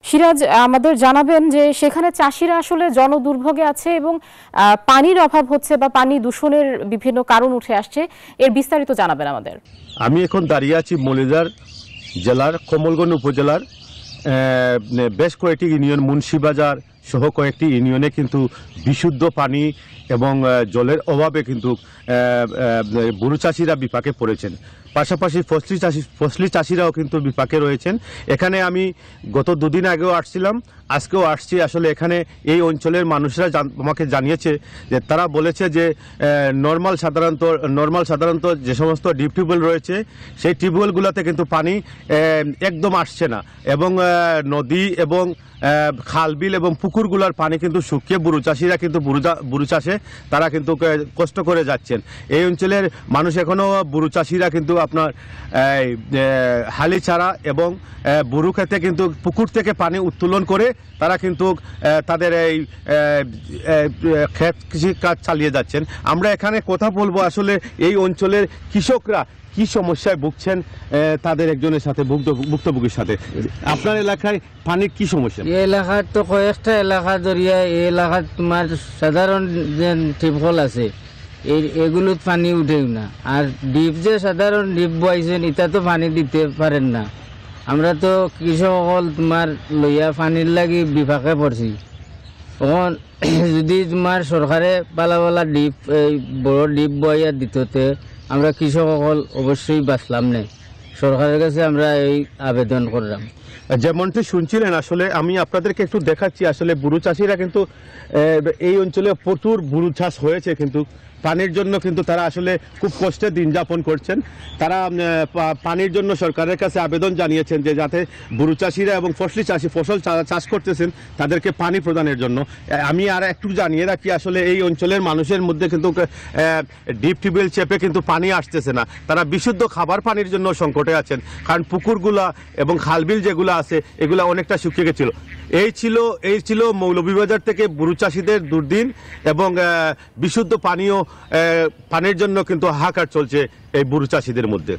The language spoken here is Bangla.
সিরাজ, আমাদের জানাবেন যে সেখানে চাষিরা আসলে জনদুর্ভোগে আছে এবং পানির অভাব হচ্ছে বা পানি দূষণের বিভিন্ন কারণ উঠে আসছে, এর বিস্তারিত জানাবেন আমাদের। আমি এখন দাঁড়িয়ে আছি মৌলভীবাজার জেলার কমলগঞ্জ উপজেলার বেশ কয়েকটি ইউনিয়ন, মুন্সিবাজার সহ কয়েকটি ইউনিয়নে কিন্তু বিশুদ্ধ পানি এবং জলের অভাবে কিন্তু বুড়ো চাষিরা বিপাকে পড়েছেন। পাশাপাশি ফসলি চাষিরাও কিন্তু বিপাকে রয়েছেন। এখানে আমি গত দুদিন আগেও আসছিলাম, আজকেও আসছি। আসলে এখানে এই অঞ্চলের মানুষরা আমাকে জানিয়েছে যে তারা বলেছে যে সাধারণত যে সমস্ত ডিপ টিউবওয়েল রয়েছে সেই টিউবওয়েলগুলোতে কিন্তু পানি একদম আসছে না, এবং নদী এবং খাল বিল এবং পুকুরগুলোর পানি কিন্তু শুকিয়ে বুড়ো চাষিরা কিন্তু বুড়ো চাষে তারা কিন্তু কষ্ট করে যাচ্ছেন। এই অঞ্চলের মানুষ এখনও বুড়ো চাষিরা কিন্তু আপনার হালি ছাড়া এবং বুড়ো খেতে কিন্তু পুকুর থেকে পানি উত্তোলন করে তারা কিন্তু তাদের এই ক্ষেত কৃষি কাজ চালিয়ে যাচ্ছেন। আমরা এখানে কথা বলবো আসলে এই অঞ্চলের কৃষকরা কি সমস্যায় ভুগছেন, তাদের একজনের সাথে ভুক্তভোগীর সাথে। আপনার এলাকায় পানির কি সমস্যা? এই এলাকার তো কয়েকটা এলাকা ধরিয়া এই এলাকার তোমার সাধারণ যে টিপকল আছে এগুলোত পানি উঠেও না। আর ডিপ যে সাধারণ ডিপ বইছেন এটা তো পানি দিতে পারেন না। আমরা তো কৃষকসকল তোমার লইয়া পানির লাগি বিপাকে পড়ছি। তখন যদি তোমার সরকারে পালা ডিপ এই বড় ডিপ বইয়া দিতে আমরা কৃষকসকল অবশ্যই বাঁচলাম না। সরকারের কাছে আমরা এই আবেদন করলাম। যেমনটি শুনছিলেন, আসলে আমি আপনাদেরকে একটু দেখাচ্ছি। আসলে বুড়ো চাষিরা কিন্তু এই অঞ্চলে প্রচুর বুড়ো চাষ হয়েছে, কিন্তু পানির জন্য কিন্তু তারা আসলে খুব কষ্টে দিন যাপন করছেন। তারা পানির জন্য সরকারের কাছে আবেদন জানিয়েছেন যে যাতে বুড়ো চাষিরা এবং ফসল চাষ করতেছেন তাদেরকে পানি প্রদানের জন্য। আমি আর একটু জানিয়ে রাখি, আসলে এই অঞ্চলের মানুষের মধ্যে কিন্তু ডিপ টিউবওয়েল চেপে কিন্তু পানি আসতেছে না। তারা বিশুদ্ধ খাবার পানির জন্য সংকটে আছেন, কারণ পুকুরগুলা এবং খালবিল যেগুলো আছে এগুলা অনেকটা শুকিয়ে গেছিল। এই ছিল মৌলভীবাজার থেকে বুড়ো চাষিদের দুর্দিন, এবং বিশুদ্ধ পানির জন্য কিন্তু হাহাকার চলছে এই বুড়ো চাষিদের মধ্যে।